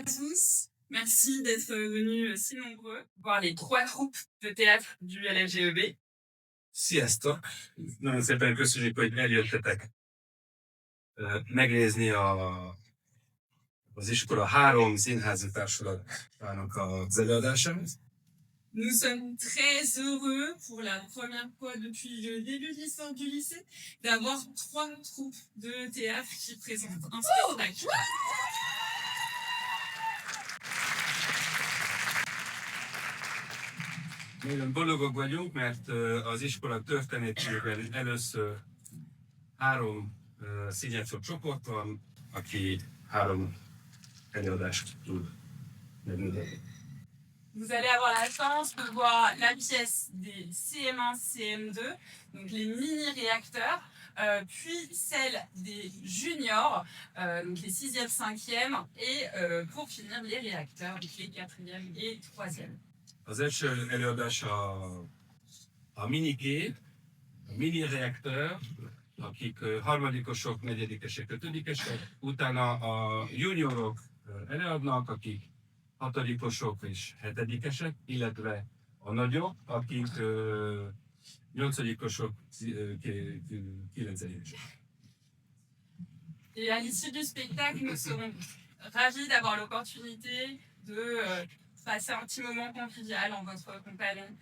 tous. Merci d'être venus si nombreux voir les 3 troupes de théâtre du LFGEB. Sziasztok! Nagyon szépen köszönjük, hogy eljöttetek megnézni az iskola 3 színházi társulatának az előadását. Nous sommes très heureux pour la première fois depuis le début de l'histoire du lycée d'avoir 3 troupes de théâtre qui présentent un spectacle. Nagyon boldogok vagyunk, mert az iskola történetében először 3 színjátszó csoport van, aki 3 előadást tud megmutatni. Vous allez avoir la chance de voir la pièce des CM1, CM2, donc les mini-réacteurs, puis celle des juniors, donc les 6e, 5e, et pour finir les réacteurs, donc les 4e et 3e. Az első előadás a minigép, a mini reaktor, akik harmadikosok, negyedikesek, ötödikesek, utána a juniorok előadnak, akik hatodikosok és hetedikesek, illetve a nagyok, akik nyolcadikosok, kilencedikesek. Et à l'issue du spectacle, nous serons ravis d'avoir l'opportunité de passer un petit moment convivial en votre compagnie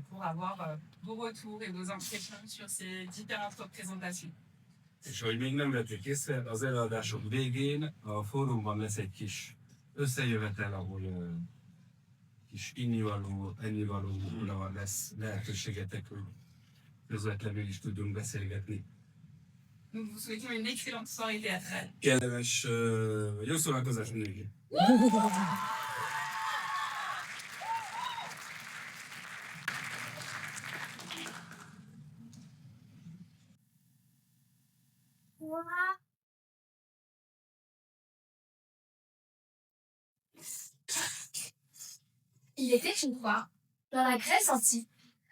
pour avoir vos retours et vos impressions sur ces différentes représentations. És hogy még nem vették észre, az előadások végén a fórumban lesz egy kis összejövetel, ahol kis innivaló, ennivalóra lesz lehetőségetek, hogy közvetlenül is tudunk beszélgetni. Nous vous souhaitons une excellente soirée théâtrale. Kellemes, jó szórakozás mindenki! Il était une fois, dans la Grèce antique,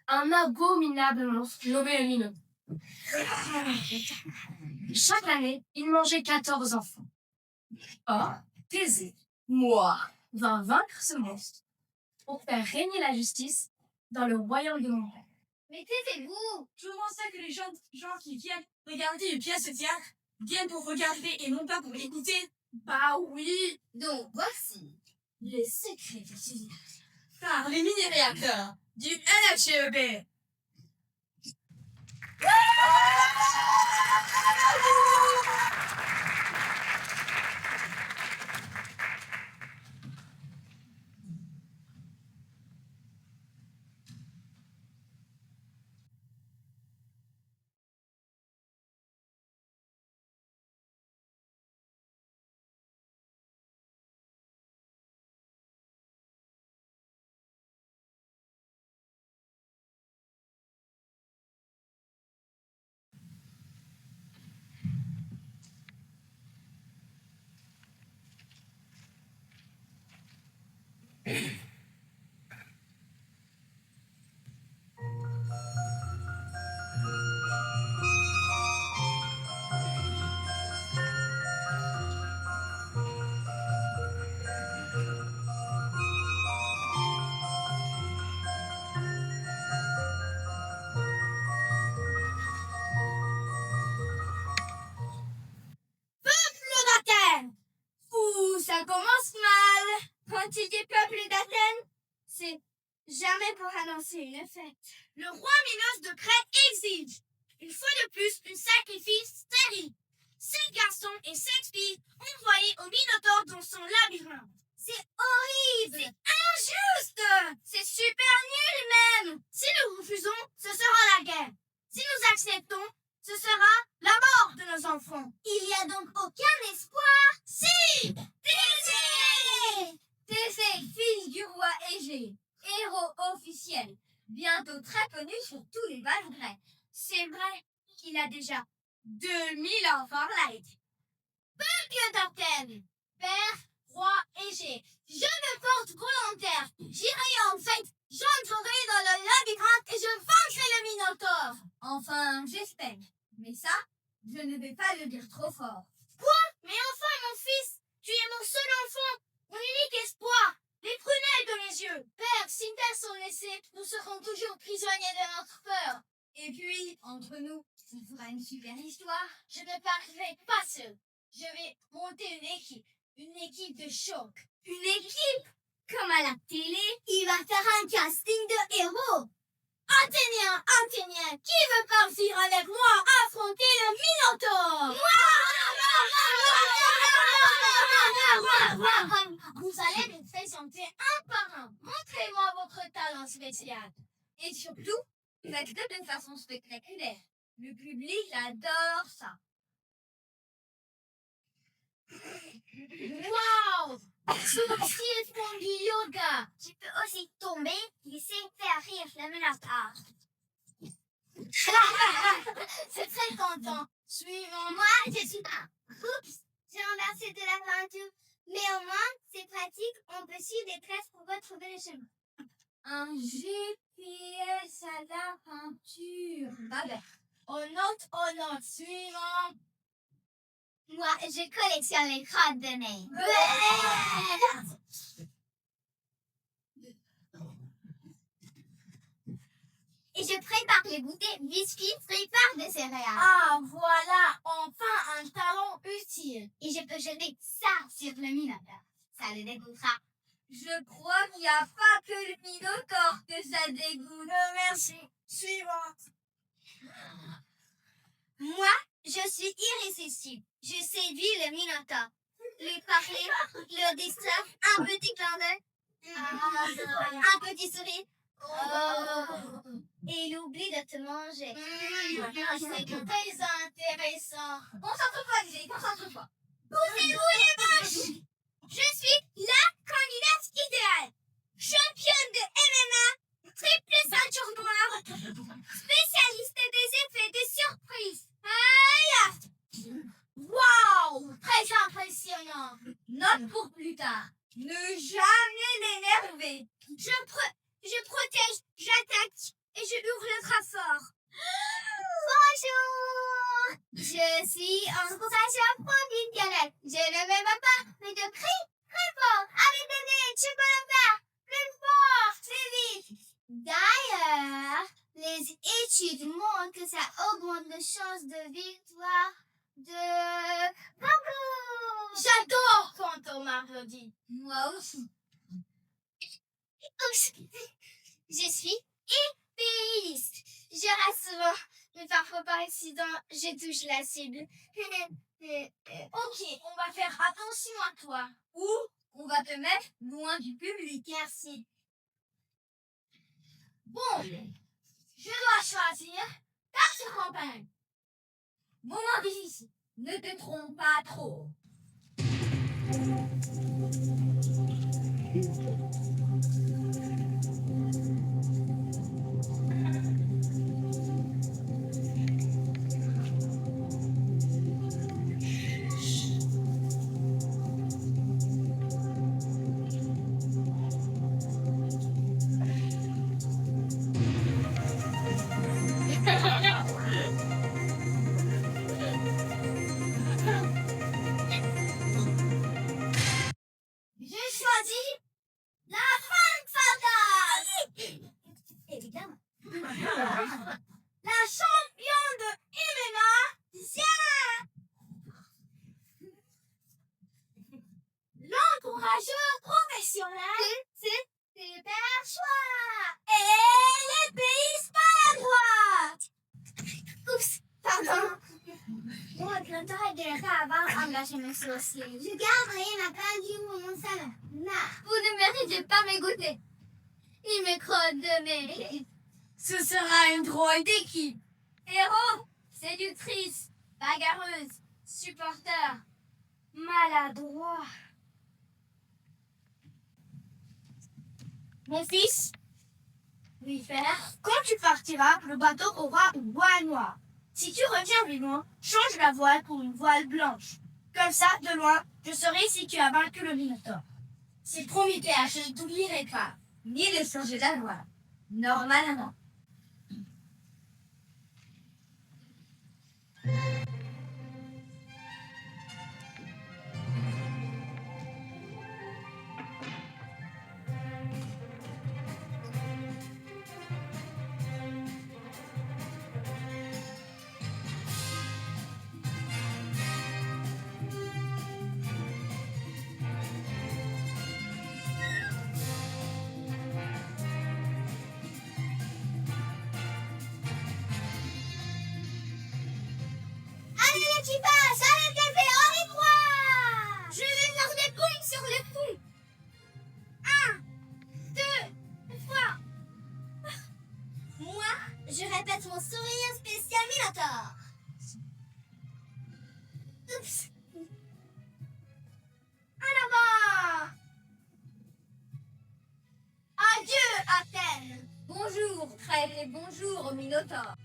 un abominable monstre nommé le Minotaure. Chaque année, il mangeait 14 enfants. Or, Thésée, moi, vint vaincre ce monstre pour faire régner la justice dans le royaume de mon père. Mais taisez-vous! Tout le monde sait que les gens qui viennent regarder une pièce de théâtre viennent pour regarder et non pas pour écouter. Bah oui! Donc voici les secrets du cinéma par les mini-réacteurs du LFGEB. Ça commence mal. Quand il dit peuple d'Athènes, c'est jamais pour annoncer une fête. Le roi Minos de Crète exige, une fois de plus, un sacrifice stérile. 7 garçons et 7 filles envoyés au Minotaure dans son labyrinthe. C'est horrible. C'est injuste. C'est super nul même. Si nous refusons, ce sera la guerre. Si nous acceptons, ce sera la mort de nos enfants. Il n'y a donc aucun espoir? Si! Thésée, fils du roi Égée, héros officiel, bientôt très connu sur tous les vases grecs. C'est vrai qu'il a déjà 2000 enfants là. Peuple d'Athènes, Père, roi Égée, je me porte volontaire. J'irai en fait, j'entrerai dans le labyrinthe et je vaincrai le Minotaure. Enfin, j'espère. Mais ça, je ne vais pas le dire trop fort. Quoi? Mais enfin, mon fils, tu es mon seul enfant, mon unique t'inquiète, nous serons toujours prisonniers de notre peur. Et puis, entre nous, ça fera une super histoire. Je ne partirai pas seul. Je vais monter une équipe de choc. Une équipe? Comme à la télé, il va faire un casting de héros. Athénien, qui veut partir avec moi affronter le Minotaure? Vous allez me présenter un par un. Montrez-moi votre talent spécial. Et surtout, faites-le de façon spectaculaire. Le public adore ça. Waouh! Ils font du yoga. Tu peux aussi tomber, laisser faire rire le Minotaure. C'est très content. Suivons-moi, je suis pas. Oups, j'ai renversé de la peinture. Mais au moins, c'est pratique, on peut suivre des traces pour retrouver le chemin. Un GPS à la peinture. On note, suivant. Moi, je collectionne les crottes de nez. Et je prépare les goûters. Biscuits prépare des céréales. Ah, voilà, enfin un talent utile. Et je peux jeter ça sur le Minotaure. Ça le dégoûtera. Je crois qu'il n'y a pas que le Minotaure que ça dégoûte. Merci. Suivante. Moi, je suis irrésistible. Je séduis le Minotaure. Lui parler, le distraire, un petit clin d'œil, un petit sourire. Et il oublie de te manger. C'est très intéressant. Concentre-toi. Poussez-vous les vaches. Je suis la candidate idéale. Championne de MMA, triple ceinture noire, spécialiste des effets de surprise. Waouh, très impressionnant. Note pour plus tard. Ne jamais l'énerver. Je protège, j'attaque et je hurle très fort. Bonjour. Je suis en sensation professionnelle. Je ne m'aime pas, mais je crie très fort. Avec le nez, tu peux le faire. Plus fort, plus vite. D'ailleurs, les études montrent que ça augmente les chances de victoire de concours. J'adore quand on m'applaudit. Moi aussi. Je suis épéiste. Je reste souvent, mais parfois par accident, je touche la cible. Ok, on va faire attention à toi. Ou on va te mettre loin du public. Merci. Bon, je dois choisir carte campagne. Moment difficile. Ne te trompe pas trop. J'ai choisi la femme fatale. Évidemment. La championne de MMA, Ziana. L'encourageur professionnel, c'est super choix. Et l'épéiste maladroite. Oups, pardon. Mon regretterait de avoir engagé mes sorciers. Je garderai ma peinture pour mon salon. Non, vous ne méritez pas mes goûters. Il me crotte de nez. Ce sera une drôle d'équipe. Héros, séductrice, bagarreuse, supporter, maladroit. Mon fils, oui, père, quand tu partiras, le bateau aura une voile noire. Si tu reviens vivant, change la voile pour une voile blanche. Comme ça, de loin, je saurai si tu as vaincu le Minotaure. C'est promis, père, je ne t'oublierai pas. Ni de changer la voile. Normalement. Je répète mon sourire spécial Minotaure. Oups. En avant. Adieu, Athènes. Bonjour, Trèfle, et bonjour, Minotaure.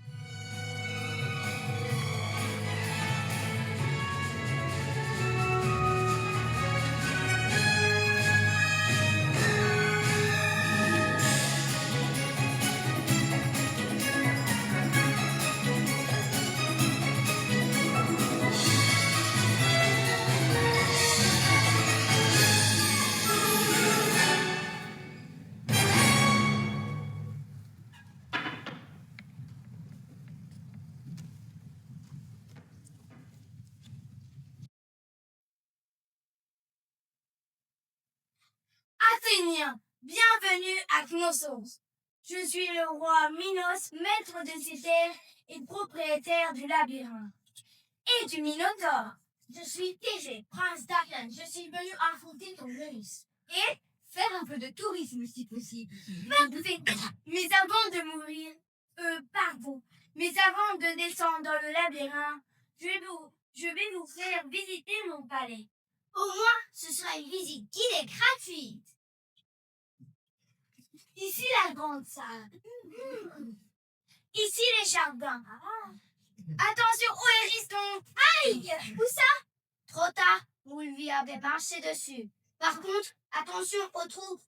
Athéniens, bienvenue à Knossos. Je suis le roi Minos, maître de ces terres et propriétaire du labyrinthe. Et du Minotaure. Je suis Thésée, prince d'Athènes. Je suis venu affronter ton Zeus. Et faire un peu de tourisme si possible. Parfait. Mais avant de mourir, mais avant de descendre dans le labyrinthe, je vais vous faire visiter mon palais. Au moins, ce sera une visite guidée gratuite. Ici la grande salle. Ici les jardins. Attention, où est Riston? Aïe! Où ça? Trop tard, vous lui avez marché dessus. Par contre, attention aux trous.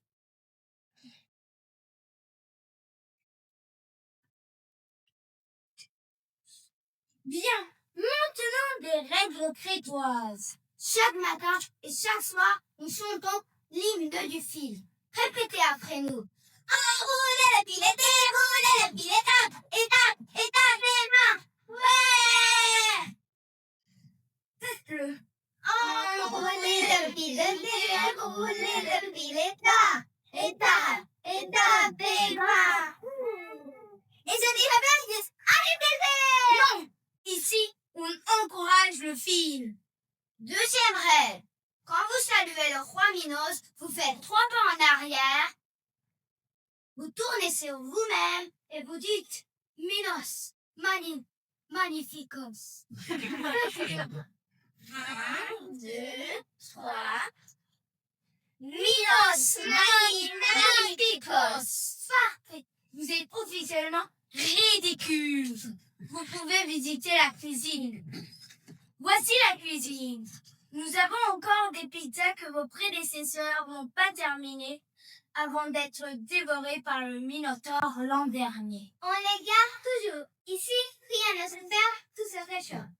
Bien. Maintenant, des règles crétoises. Chaque matin et chaque soir, nous chantons l'hymne du fil. Répétez après nous. Enroulez le fil, déroulez le fil, étape les mains. Ouais! Faites-le. Enroulez le fil, déroulez le fil, étape les mains. Et je dirais bien, arrêtez! Non. Ici, on encourage le fil. Deuxième règle. Quand vous saluez le roi Minos, vous faites 3 pas en arrière. Vous tournez sur vous-même et vous dites Minos, magnificos. 1, 2, 3. Minos, magnificos. Parfait. Vous êtes officiellement ridicule. Vous pouvez visiter la cuisine. Voici la cuisine. Nous avons encore des pizzas que vos prédécesseurs n'ont pas terminées avant d'être dévorées par le Minotaure l'an dernier. On les garde toujours. Ici, rien ne se perd, tout se réchauffe.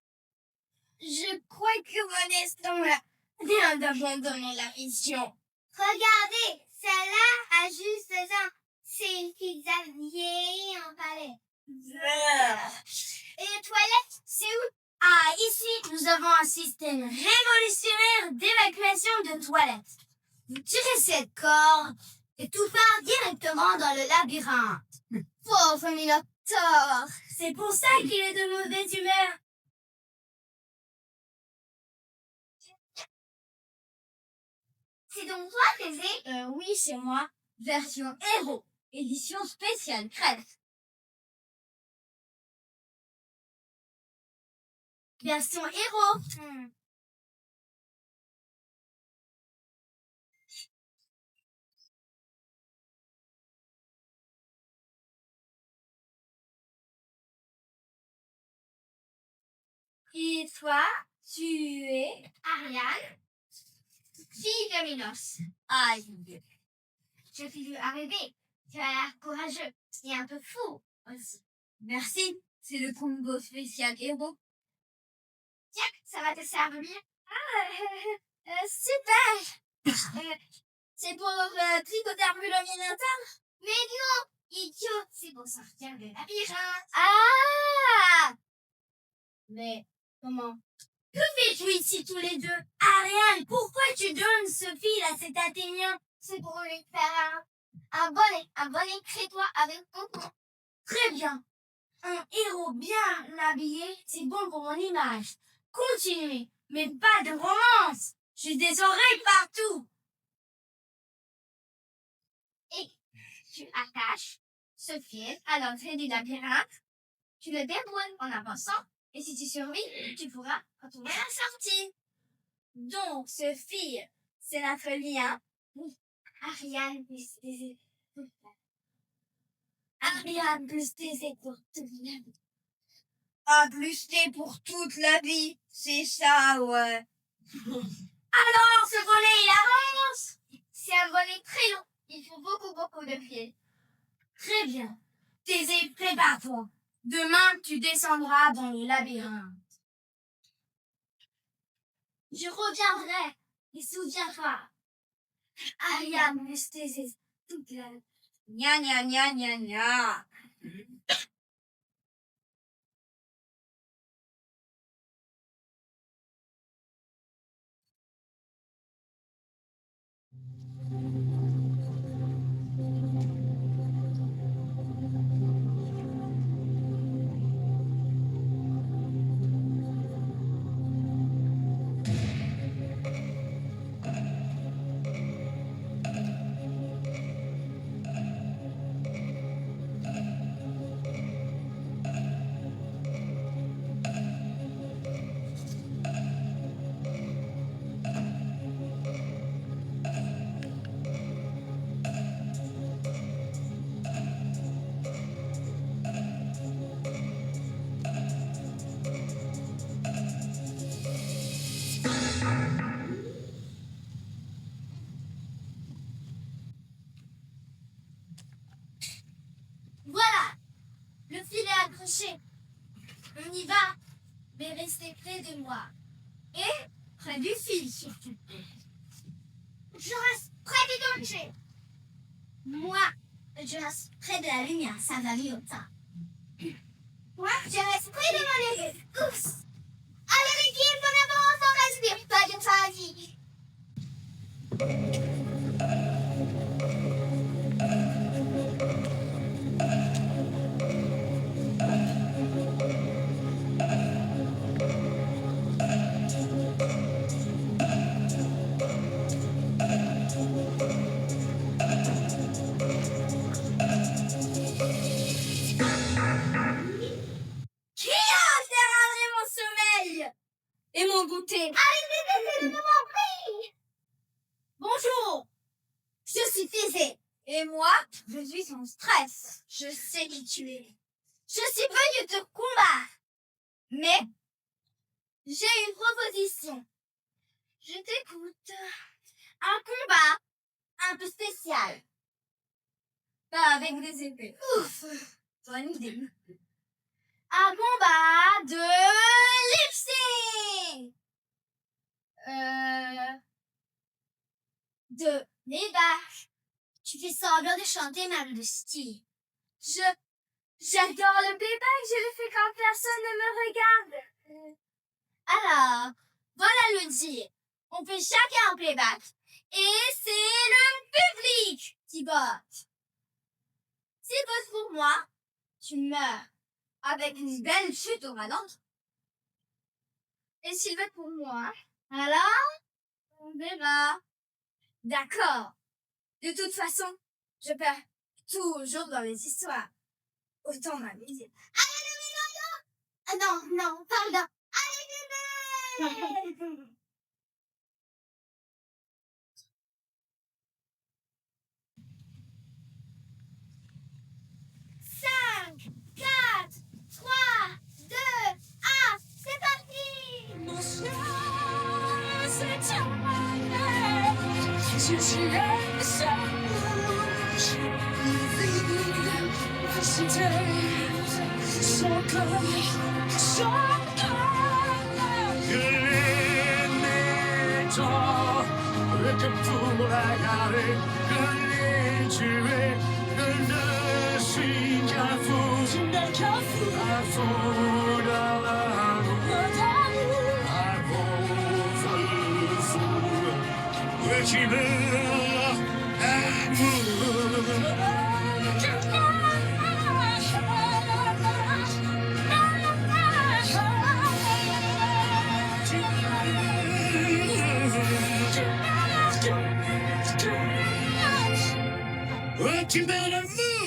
Je crois que mon estomac vient d'abandonner la mission. Regardez, celle-là a juste 2 ans. C'est une pizza vieillie en palais. Et les toilettes, c'est où? Ah, ici, nous avons un système révolutionnaire d'évacuation de toilettes. Vous tirez cette corde et tout part directement dans le labyrinthe. Pauvre Minotaure. C'est pour ça qu'il est de mauvaise humeur. C'est donc toi, Thésée? Oui, c'est moi. Version héros, édition spéciale Trèfle. Version héros. Et toi, tu es Ariane, fille de Minos. Aïe. Je t'ai vu arriver. Tu as l'air courageux et un peu fou aussi. Merci, c'est le combo spécial héros. Tiens, ça va te servir. Super. C'est pour tricoter le Minotaure. Mais non, idiot, c'est pour sortir de labyrinthe. Ah! Mais comment? Que fais-tu ici tous les deux? Ariane, pourquoi tu donnes ce fil à cet Athénien? C'est pour lui faire un bonnet crétois avec coco. Très bien. Un héros bien habillé, c'est bon pour mon image. Continuez, mais pas de romance. J'ai des oreilles partout. Et tu attaches se fier à l'entrée du labyrinthe. Tu le déroules en avançant, et si tu survis, tu pourras retrouver la sortie. Donc, Sophie, c'est notre lien. Oui, Ariane plus des Ariane plus des pour toute la vie. A plus T pour toute la vie, c'est ça, ouais. Alors, ce volet, il avance. C'est un volet très long. Il faut beaucoup de pieds. Très bien. Thésée, prépare-toi. Demain, tu descendras dans le labyrinthe. Je reviendrai et souviendrai. Ariane plus Thésée toute la vie. Gna gna gna gna gna. Voilà, le fil est accroché. On y va, mais restez près de moi. Et près du fil surtout. Je reste près du danger. Moi, je reste près de la lumière, ça va mieux autant. Moi, je reste près de mon équipe. Ouf. Allez l'équipe, on avance, on respire pas d'une famille. Et mon goûter. Allez, de mon prix. Bonjour, je suis Thésée. Et moi, je suis en stress. Je sais qui tu es. Je suis venue te combattre. Mais, j'ai une proposition. Je t'écoute. Un combat un peu spécial. Pas avec des épées. Ouf, bonne idée. Un combat de lip-sync. De playback. Tu fais semblant de chanter même de style. J'adore le playback, je le fais quand personne ne me regarde. Alors, voilà le dire. On fait chacun un playback. Et c'est le public qui vote. S'il vote pour moi, tu meurs. Avec une belle chute au ralenti. Et s'il vote pour moi, alors, on verra. D'accord. De toute façon, je perds toujours dans les histoires. Autant m'amuser. Allez, non, pardon. Allez, bébé. 5, 4, 3, 2, 1, c'est parti! Mon chien, c'est un malheur. Je suis sa bouche. La cité, son corps, son corps. Que pour la garder, que les tuer, que ne suis qu'un fou, Tu n'es qu'un fou. un fou d'amour, un pauvre fou, petit meurt amour. Tu better move.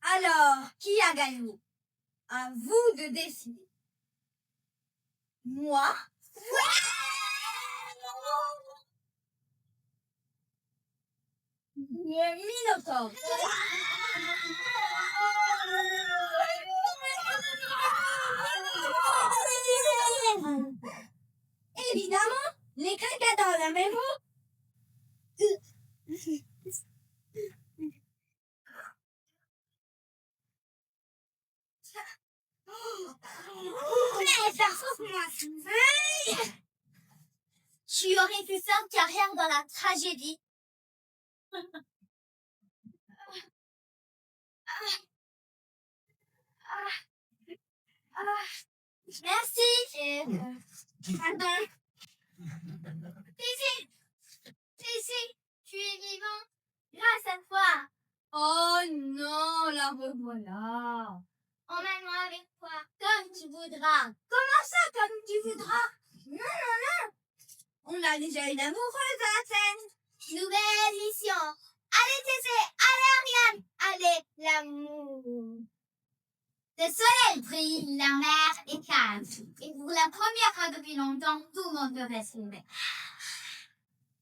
Alors, qui a gagné? À vous de décider. Moi? Le Minotaure. Évidemment, les caca dans la maison. Tu aurais pu faire carrière dans la tragédie. Merci. Pardon. Tézé, tu es vivant grâce à toi. Oh non, la revoilà. Emmène-moi avec toi, comme tu voudras. Comment ça, comme tu voudras? Non. On a déjà une amoureuse à Athènes. Nouvelle mission. Allez, Tézé, allez, Ariane. Allez, l'amour. Le soleil brille, la mer est calme. Et pour la première fois depuis longtemps, tout le monde peut respirer.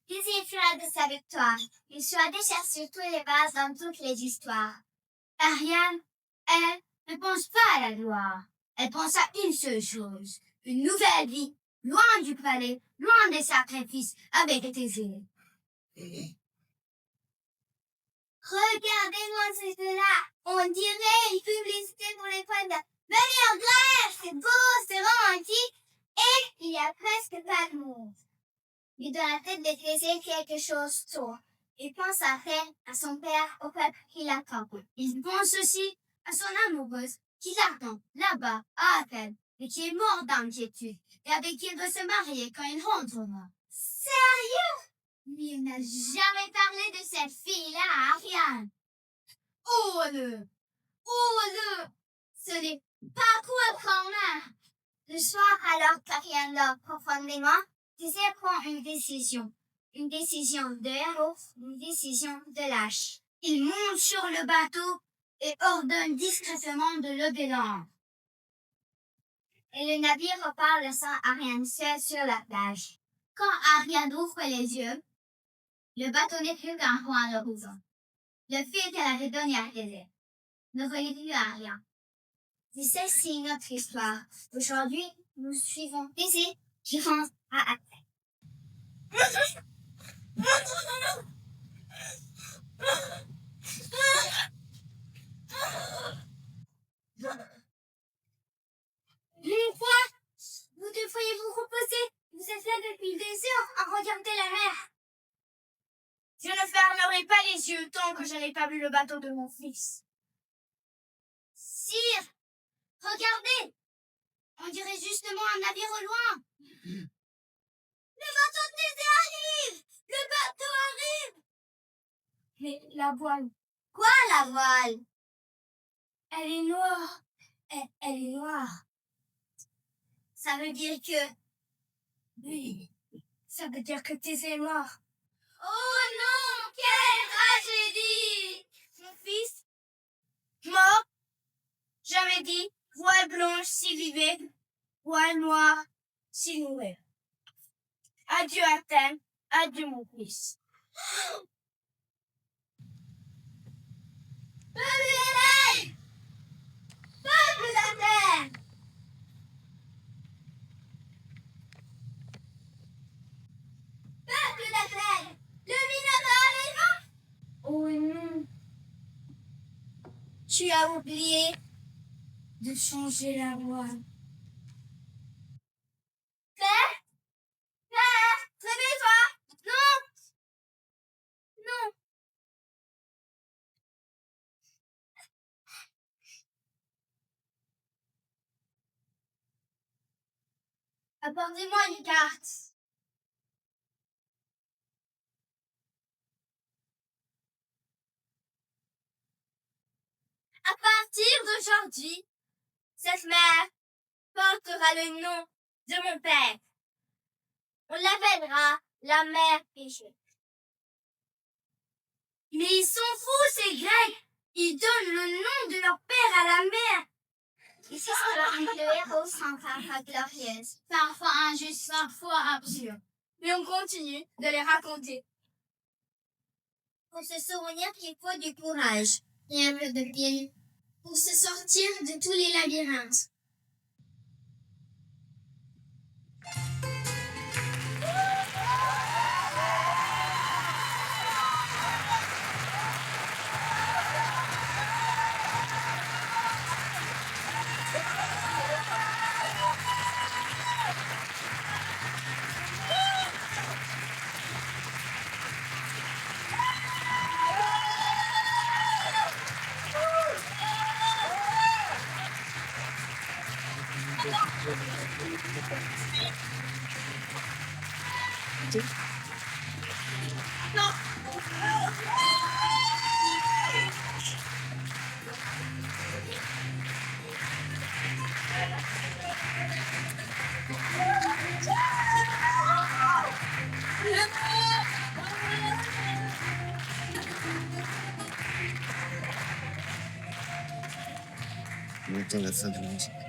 Tézé fera de sa victoire. Il sera déchiré sur tous les vases dans toutes les histoires. Ariane, elle, ne pense pas à la gloire. Elle pense à une seule chose. Une nouvelle vie, loin du palais, loin des sacrifices, avec Tézé. Regardez-moi cela. On dirait une publicité pour les fans de venez en Grèce, c'est beau, c'est romantique. Et il y a presque pas de monde. Mais dans la tête de Tézé, quelque chose tourne. Il pense à faire, à son père, au peuple qui l'attend. Il pense aussi à son amoureuse qui l'attend là-bas, à Athènes, et qui est morte d'inquiétude, et avec qui il doit se marier quand il rentrera. Sérieux? Mais il n'a jamais parlé de cette fille-là à Ariane. Oh-le! Ce n'est pas quoi quand même. Le soir, alors qu'Ariane dort profondément, Tézé prend une décision. Une décision de héros, une décision de lâche. Il monte sur le bateau et ordonne discrètement de lever l'ancre. Et le navire repart laissant Ariane seule sur la plage. Quand Ariane ouvre les yeux, le bateau n'est plus qu'un point de horizon. Le fil qu'elle avait donné à Tézé ne relie plus à rien. Et celle-ci est notre histoire. Aujourd'hui, nous suivons Tézé qui rentre à Athènes. Mon roi, vous devriez vous reposer. Vous êtes là depuis des heures à regarder la mer. Je ne fermerai pas les yeux tant que je n'ai pas vu le bateau de mon fils. Sire, regardez. On dirait justement un navire au loin. Le bateau de Tézé arrive. Le bateau arrive. Mais la voile. Quoi, la voile? Elle est noire. Elle est noire. Ça veut dire que... Oui, ça veut dire que Tézé est mort. Oh non, quelle tragédie! Mon fils, mort, j'avais dit, voile blanche s'il vivait, voile noire s'il mourait. Adieu Athènes, adieu mon fils. Peuple d'Athènes! Peuple d'Athènes! Le Minotaure est là! Oh non! Tu as oublié de changer la voix. Père? Père! Réveille-toi! Non! Non! Apportez-moi une carte. À partir d'aujourd'hui, cette mer portera le nom de mon père. On l'appellera la mer péchée. Mais ils sont fous, ces Grecs. Ils donnent le nom de leur père à la mer. Ici, c'est le héros sans parfois glorieuse, parfois injuste, parfois absurde. Mais on continue de les raconter. Pour se souvenir qu'il faut du courage et un peu de bien pour se sortir de tous les labyrinthes. On entend la fin de la musique.